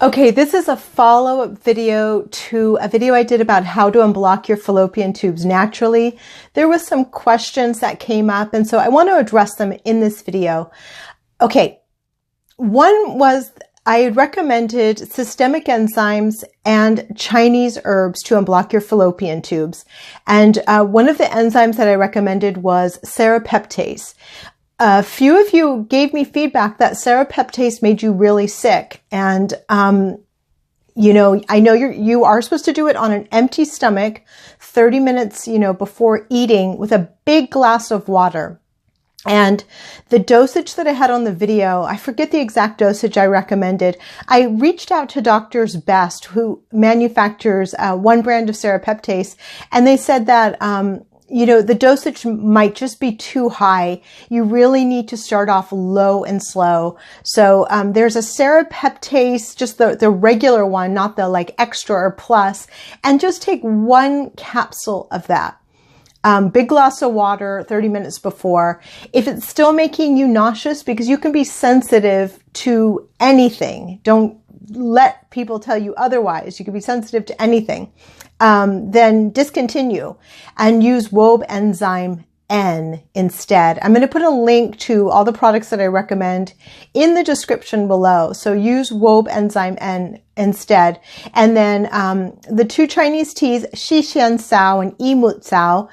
Okay, this is a follow-up video to a video I did about how to unblock your fallopian tubes naturally. There was some questions that came up, and so I want to address them in this video. Okay, one was I had recommended systemic enzymes and Chinese herbs to unblock your fallopian tubes. And one of the enzymes that I recommended was serrapeptase. A few of you gave me feedback that serrapeptase made you really sick. And, you know, I know you are supposed to do it on an empty stomach, 30 minutes, before eating with a big glass of water. And the dosage that I had on the video, I forget the exact dosage I recommended. I reached out to Doctor's Best, who manufactures one brand of serrapeptase, and they said that, the dosage might just be too high. You really need to start off low and slow. So there's a serrapeptase, just the regular one, not the like extra or plus, and just take one capsule of that. Big glass of water 30 minutes before. If it's still making you nauseous, because you can be sensitive to anything. Don't let people tell you otherwise. You can be sensitive to anything. Then discontinue and use Wob enzyme N instead. I'm going to put a link to all the products that I recommend in the description below. So use Wob enzyme N instead. And then the two Chinese teas, Shi Xian Sao and Yi Mu Cao.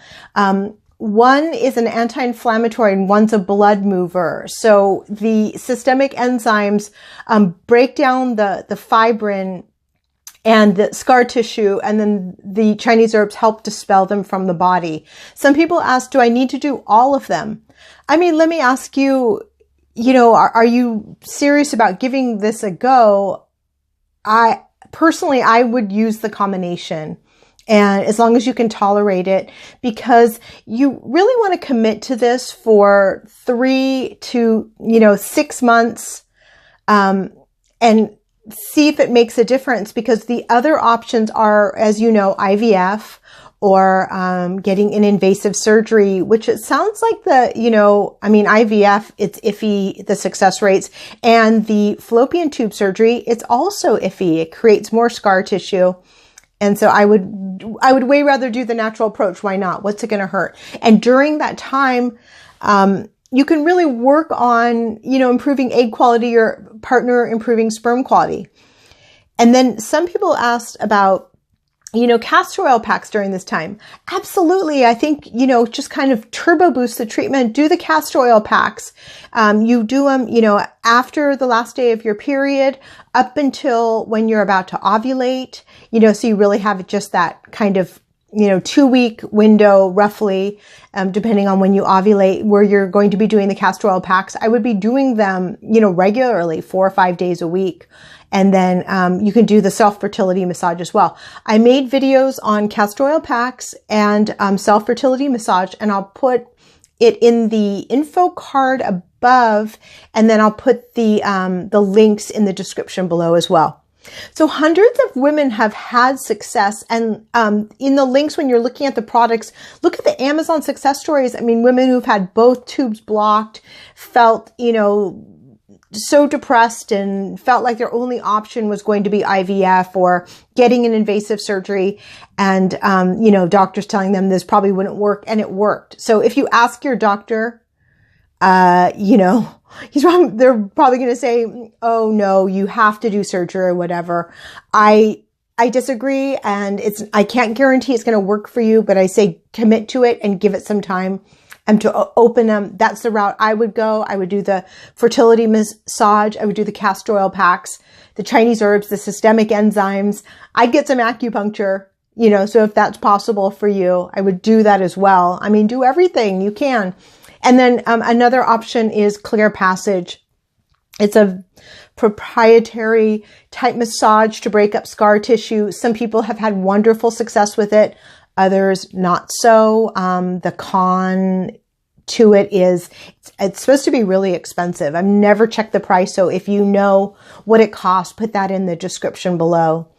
One is an anti-inflammatory and one's a blood mover. So the systemic enzymes break down the fibrin and the scar tissue, and then the Chinese herbs help dispel them from the body. Some people ask, do I need to do all of them? I mean, let me ask you, are you serious about giving this a go? I would use the combination. And as long as you can tolerate it, because you really want to commit to this for 3 to, 6 months, and see if it makes a difference, because the other options are, as you know, IVF or getting an invasive surgery, which it sounds like IVF, it's iffy, the success rates, and the fallopian tube surgery, it's also iffy. It creates more scar tissue. And so I would way rather do the natural approach. Why not? What's it going to hurt? And during that time, you can really work on, improving egg quality, your partner improving sperm quality. And then some people asked about, castor oil packs during this time. Absolutely. I think, just kind of turbo boost the treatment. Do the castor oil packs. You do them, after the last day of your period up until when you're about to ovulate, so you really have just that kind of 2-week window roughly, depending on when you ovulate, where you're going to be doing the castor oil packs. I would be doing them, regularly, 4 or 5 days a week. And then, you can do the self-fertility massage as well. I made videos on castor oil packs and, self-fertility massage, and I'll put it in the info card above, and then I'll put the links in the description below as well. So hundreds of women have had success, and in the links when you're looking at the products, look at the Amazon success stories. I mean, women who've had both tubes blocked, felt, so depressed and felt like their only option was going to be IVF or getting an invasive surgery, and doctors telling them this probably wouldn't work, and it worked. So if you ask your doctor, they're probably going to say, oh no, you have to do surgery or whatever. I disagree, and I can't guarantee it's going to work for you, but I say commit to it and give it some time and to open them. That's the route I would go. I would do the fertility massage. I would do the castor oil packs, the Chinese herbs, the systemic enzymes. I'd get some acupuncture, so if that's possible for you, I would do that as well. I mean, do everything you can. And then another option is Clear Passage. It's a proprietary type massage to break up scar tissue. Some people have had wonderful success with it, others not so. The con to it is it's supposed to be really expensive. I've never checked the price, so if you know what it costs, put that in the description below.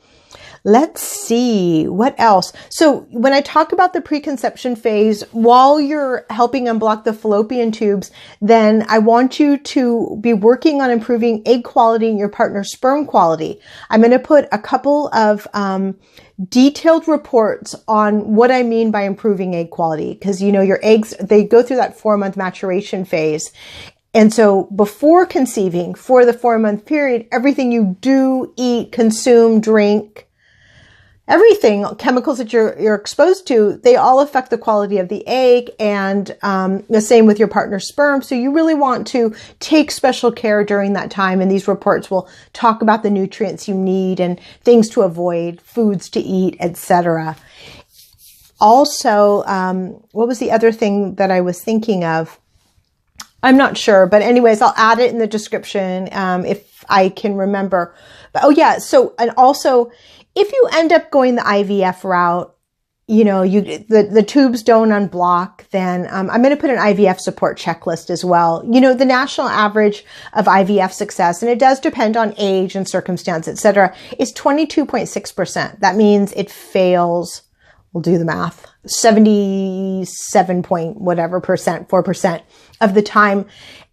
Let's see what else. So when I talk about the preconception phase, while you're helping unblock the fallopian tubes, then I want you to be working on improving egg quality and your partner's sperm quality. I'm going to put a couple of detailed reports on what I mean by improving egg quality, because you know your eggs, they go through that 4-month maturation phase. And so before conceiving, for the 4-month period, everything you do, eat, consume, drink, everything, chemicals that you're exposed to, they all affect the quality of the egg, and the same with your partner's sperm. So you really want to take special care during that time. And these reports will talk about the nutrients you need and things to avoid, foods to eat, etc. Also, what was the other thing that I was thinking of? I'm not sure, but anyways, I'll add it in the description if I can remember. But, oh yeah, so, and also, if you end up going the IVF route, you know, the tubes don't unblock, then I'm going to put an IVF support checklist as well. You know, the national average of IVF success, and it does depend on age and circumstance, etc., is 22.6%. That means it fails, we'll do the math, 77 point whatever percent, 4% of the time.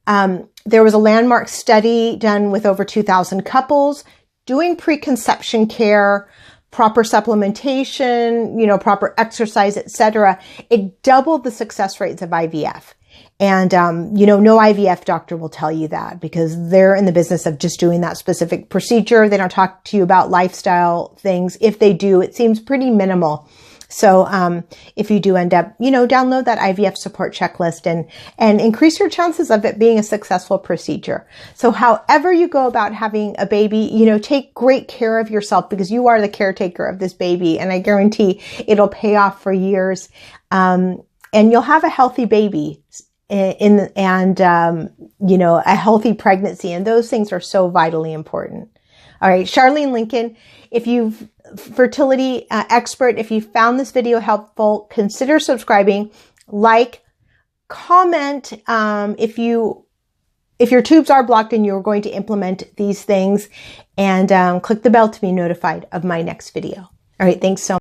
There was a landmark study done with over 2,000 couples doing preconception care, proper supplementation, you know, proper exercise, etc. It doubled the success rates of IVF. And, you know, no IVF doctor will tell you that, because they're in the business of just doing that specific procedure. They don't talk to you about lifestyle things. If they do, it seems pretty minimal. So, if you do end up, you know, download that IVF support checklist and increase your chances of it being a successful procedure. So however you go about having a baby, you know, take great care of yourself, because you are the caretaker of this baby. And I guarantee it'll pay off for years. And you'll have a healthy baby you know, a healthy pregnancy. And those things are so vitally important. All right. Charlene Lincoln, if you've fertility expert, if you found this video helpful, consider subscribing, like, comment if your tubes are blocked and you're going to implement these things, and click the bell to be notified of my next video. All right, thanks so much.